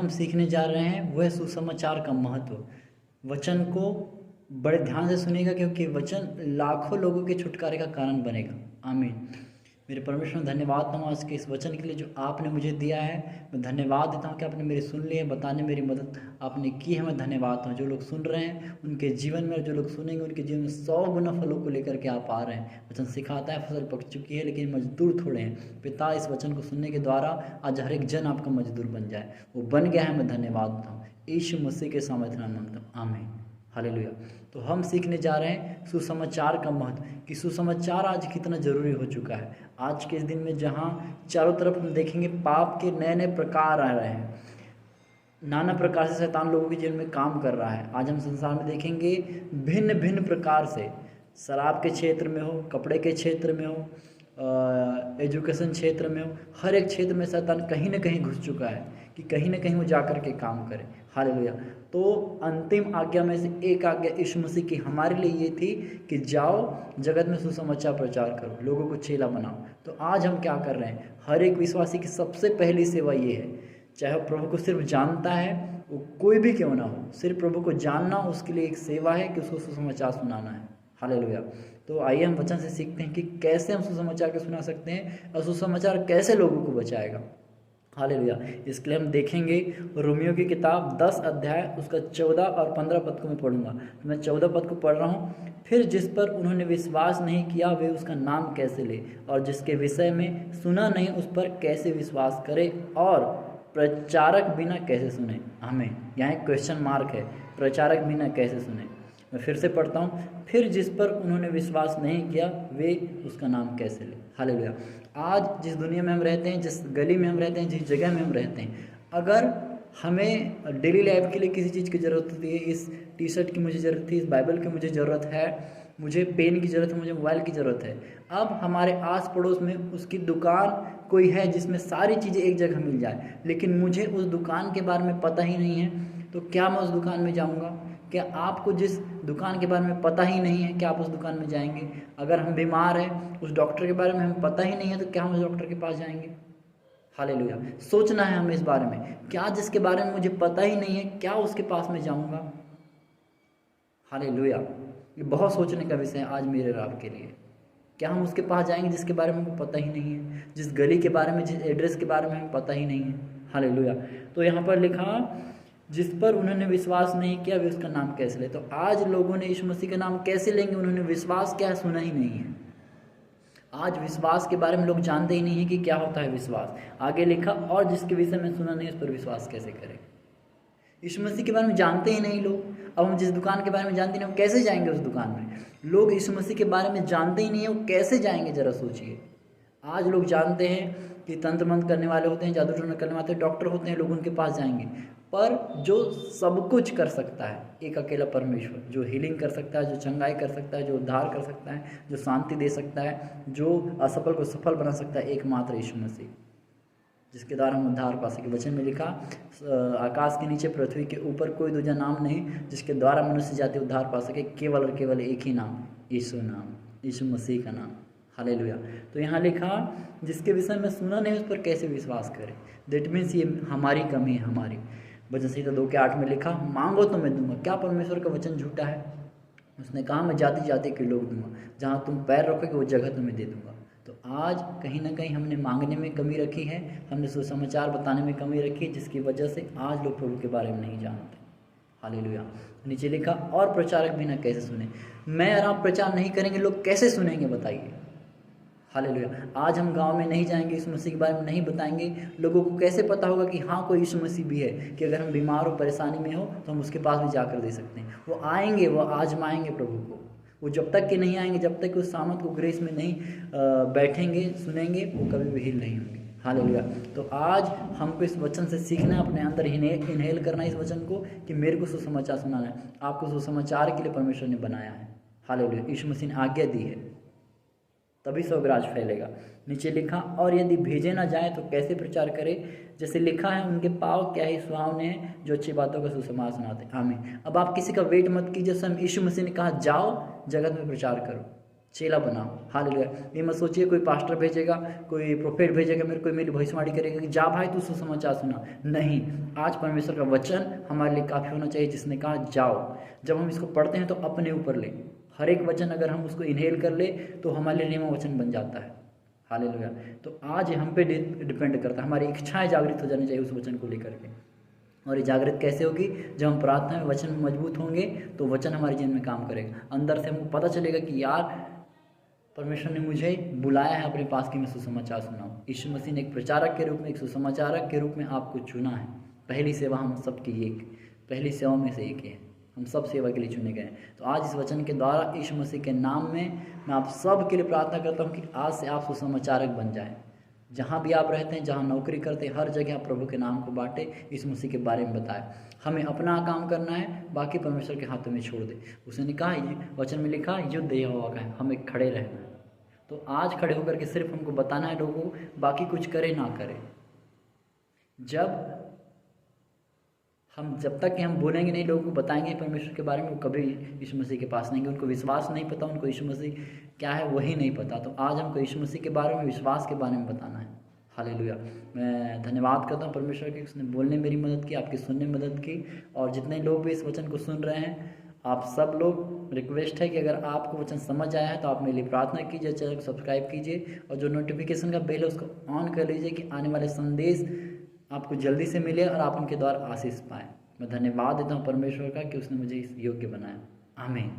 हम सीखने जा रहे हैं वो है सुसमाचार का महत्व। वचन को बड़े ध्यान से सुनिएगा क्योंकि वचन लाखों लोगों के छुटकारे का कारण बनेगा। आमीन। मेरे परमेश्वर में धन्यवाद दूँ आज के इस वचन के लिए जो आपने मुझे दिया है। मैं धन्यवाद देता हूँ कि आपने मेरी सुन ली है, बताने मेरी मदद आपने की है। मैं धन्यवाद हूँ जो लोग सुन रहे हैं उनके जीवन में, जो लोग सुनेंगे उनके जीवन में 100 गुना फलों को लेकर के आप आ रहे हैं। वचन सिखाता है फसल पक चुकी है लेकिन मजदूर थोड़े हैं। पिता इस वचन को सुनने के द्वारा आज हर एक जन आपका मजदूर बन जाए, वो बन गया है। मैं धन्यवाद देता हूँ यीशु मसीह के सामर्थ्य नाम मांगता हूँ, आमीन, हालेलुया। तो हम सीखने जा रहे हैं सुसमाचार का महत्व, कि सुसमाचार आज कितना जरूरी हो चुका है। आज के इस दिन में जहाँ चारों तरफ हम देखेंगे पाप के नए नए प्रकार आ रहे हैं, नाना प्रकार से शैतान लोगों के जीवन में काम कर रहा है। आज हम संसार में देखेंगे भिन्न भिन्न प्रकार से, शराब के क्षेत्र में हो, कपड़े के क्षेत्र में हो, एजुकेशन क्षेत्र में हो, हर एक क्षेत्र में शैतान कहीं ना कहीं घुस चुका है कि कहीं ना कहीं वो जा कर के काम करे। हालेलुया। तो अंतिम आज्ञा में से एक आज्ञा यीशु मसीह की हमारे लिए ये थी कि जाओ जगत में सुसमाचार प्रचार करो, लोगों को चेला बनाओ। तो आज हम क्या कर रहे हैं? हर एक विश्वासी की सबसे पहली सेवा ये है, चाहे वो प्रभु को सिर्फ जानता है, वो कोई भी क्यों ना हो, सिर्फ प्रभु को जानना उसके लिए एक सेवा है कि उसको सुसमाचार सुनाना है। हालेलुया। तो आइए हम वचन से सीखते हैं कि कैसे हम सुसमाचार को सुना सकते हैं और सुसमाचार कैसे लोगों को बचाएगा। हालेलुया। इसके लिए हम देखेंगे रोमियो की किताब 10 अध्याय उसका 14 और 15 पद को मैं पढ़ूंगा। तो मैं 14 पद को पढ़ रहा हूँ। फिर जिस पर उन्होंने विश्वास नहीं किया वे उसका नाम कैसे ले, और जिसके विषय में सुना नहीं उस पर कैसे विश्वास करे, और प्रचारक बिना कैसे सुने। हमें यहाँ एक क्वेश्चन मार्क है, प्रचारक बिना कैसे सुने। मैं फिर से पढ़ता हूँ। फिर जिस पर उन्होंने विश्वास नहीं किया वे उसका नाम कैसे ले। हालेलुया। आज जिस दुनिया में हम रहते हैं, जिस गली में हम रहते हैं, जिस जगह में हम रहते हैं, अगर हमें डेली लाइफ के लिए किसी चीज़ की ज़रूरत होती है, इस टी शर्ट की मुझे ज़रूरत थी, इस बाइबल की मुझे ज़रूरत है, मुझे पेन की ज़रूरत है, मुझे मोबाइल की ज़रूरत है। अब हमारे आस पड़ोस में उसकी दुकान कोई है जिसमें सारी चीज़ें एक जगह मिल जाए, लेकिन मुझे उस दुकान के बारे में पता ही नहीं है, तो क्या मैं उस दुकान में जाऊँगा? क्या आपको जिस दुकान के बारे में पता ही नहीं है क्या आप उस दुकान में जाएंगे? अगर हम बीमार हैं, उस डॉक्टर के बारे में हमें पता ही नहीं है, तो क्या हम उस डॉक्टर के पास जाएंगे? हालेलुया। सोचना है हमें इस बारे में, क्या जिसके बारे में मुझे पता ही नहीं है क्या उसके पास में जाऊंगा? हालेलुया। ये बहुत सोचने का विषय है आज मेरे और आपके लिए। क्या हम उसके पास जाएंगे जिसके बारे में हमको पता ही नहीं है, जिस गली के बारे में, जिस एड्रेस के बारे में हमें पता ही नहीं है? हालेलुया। तो यहाँ पर लिखा जिस पर उन्होंने विश्वास नहीं किया वे उसका नाम कैसे ले। तो आज लोगों ने यीशु मसीह का नाम कैसे लेंगे? उन्होंने विश्वास क्या है सुना ही नहीं है। आज विश्वास के बारे में लोग जानते ही नहीं है कि क्या होता है विश्वास। आगे लिखा और जिसके विषय में सुना नहीं उस पर विश्वास कैसे करें। यीशु मसीह के बारे में जानते ही नहीं लोग। अब हम जिस दुकान के बारे में जानते नहीं, हम कैसे जाएंगे उस दुकान में? लोग यीशु मसीह के बारे में जानते ही नहीं है, वो कैसे जाएंगे? जरा सोचिए। आज लोग जानते हैं कि तंत्र मंत्र करने वाले होते हैं, जादू टोना करने वाले डॉक्टर होते हैं, लोग उनके पास जाएंगे। पर जो सब कुछ कर सकता है एक अकेला परमेश्वर, जो हीलिंग कर सकता है, जो चंगाई कर सकता है, जो उद्धार कर सकता है, जो शांति दे सकता है, जो असफल को सफल बना सकता है, एकमात्र यीशु मसीह, जिसके द्वारा हम उद्धार पा सके। वचन में लिखा आकाश के नीचे पृथ्वी के ऊपर कोई दूजा नाम नहीं जिसके द्वारा मनुष्य जाति उद्धार पा सके, केवल और केवल एक ही नाम, यीशु नाम, यीशु मसीह का नाम। हालेलुया। तो यहाँ लिखा जिसके विषय में सुना नहीं उस पर कैसे विश्वास करें। दैट मीन्स ये हमारी कमी है, हमारी। वचन संहिता 2:8 में लिखा मांगो तो मैं दूंगा। क्या परमेश्वर का वचन झूठा है? उसने कहा मैं जाति जाति के लोग दूंगा, जहाँ तुम पैर रखोगे वो जगह तुम्हें दे दूंगा। तो आज कहीं ना कहीं हमने मांगने में कमी रखी है, हमने सुसमाचार बताने में कमी रखी है, जिसकी वजह से आज लोग प्रभु के बारे में नहीं जानते। हालेलुया। नीचे लिखा और प्रचारक बिना कैसे सुने। मैं और आप प्रचार नहीं करेंगे लोग कैसे सुनेंगे बताइए? हालेलुया। आज हम गांव में नहीं जाएंगे, यीशु मसीह के बारे में नहीं बताएंगे, लोगों को कैसे पता होगा कि हाँ कोई यीशु मसीह भी है, कि अगर हम बीमार हो, परेशानी में हो तो हम उसके पास भी जाकर दे सकते हैं। वो आएंगे, वो आजमाएंगे प्रभु को। वो जब तक कि नहीं आएंगे, जब तक उस सामत को ग्रेस में नहीं बैठेंगे, सुनेंगे, वो कभी भी हील नहीं होंगे। हालेलुया। तो आज हमको इस वचन से सीखना है, अपने अंदर इनहेल करना है इस वचन को, कि मेरे को सुसमाचार सुनाना है। आपको सुसमाचार के लिए परमेश्वर ने बनाया है। हालेलुया। यीशु मसीह ने आज्ञा दी है, तभी स्वर्गराज फैलेगा। नीचे लिखा और यदि भेजे ना जाए तो कैसे प्रचार करे। जैसे लिखा है उनके पाँव क्या ही सुहावने हैं जो अच्छी बातों का सुसमाचार सुनाते। आमीन। अब आप किसी का वेट मत कीजिए। सब यीशु मसीह ने कहा जाओ जगत में प्रचार करो, चेला बनाओ। हालेलुया। ये मत सोचिए कोई पास्टर भेजेगा, कोई प्रोफेट भेजेगा मेरे को, मेरी भविष्यवाणी करेगा कि जा भाई तू सुसमाचार सुना। नहीं, आज परमेश्वर का वचन हमारे लिए काफ़ी होना चाहिए, जिसने कहा जाओ। जब हम इसको पढ़ते हैं तो अपने ऊपर लें, हर एक वचन अगर हम उसको इनहेल कर ले तो हमारे लिए रेमा वचन बन जाता है। हालेलुया। तो आज हम पे डिपेंड करता है, हमारी इच्छाएं जागृत हो जानी चाहिए उस वचन को लेकर के। और ये जागृत कैसे होगी? जब हम प्रार्थना में वचन में मजबूत होंगे तो वचन हमारे जीवन में काम करेगा। अंदर से हमको पता चलेगा कि यार परमेश्वर ने मुझे बुलाया है अपने पास कि मैं सुसमाचार सुनाऊं। यीशु मसीह ने एक प्रचारक के रूप में, एक सुसमाचारक के रूप में आपको चुना है। पहली सेवा हम सबकी एक, पहली सेवा में से एक है, हम सब सेवा के लिए चुने गए हैं। तो आज इस वचन के द्वारा यीशु मसीह के नाम में मैं आप सब के लिए प्रार्थना करता हूँ कि आज से आप सुसमाचारक बन जाएं। जहाँ भी आप रहते हैं, जहाँ नौकरी करते हैं, हर जगह आप प्रभु के नाम को बांटे, यीशु मसीह के बारे में बताएं। हमें अपना काम करना है, बाकी परमेश्वर के हाथों में छोड़ दे। उसने कहा, वचन में लिखा, युद्ध यहोवा का है, हमें खड़े रहना है। तो आज खड़े होकर के सिर्फ हमको बताना है लोगों को, बाकी कुछ करे ना करे। जब तक कि हम बोलेंगे नहीं, लोगों को बताएंगे परमेश्वर के बारे में, वो कभी यीशु मसीह के पास नहीं गए। उनको विश्वास नहीं पता, उनको यीशु मसीह क्या है वही नहीं पता। तो आज हमको यीशु मसीह के बारे में, विश्वास के बारे में बताना है। हालेलुया। मैं धन्यवाद करता हूँ परमेश्वर की, उसने बोलने मेरी मदद की, आपकी सुनने में मदद की। और जितने लोग भी इस वचन को सुन रहे हैं, आप सब लोग, रिक्वेस्ट है कि अगर आपको वचन समझ आया है तो आप मेरे लिए प्रार्थना कीजिए, चैनल को सब्सक्राइब कीजिए और जो नोटिफिकेशन का बेल है उसको ऑन कर लीजिए कि आने वाले संदेश आपको जल्दी से मिले और आप उनके द्वारा आशीष पाएँ। मैं धन्यवाद देता हूँ परमेश्वर का कि उसने मुझे इस योग्य बनाया। आमीन।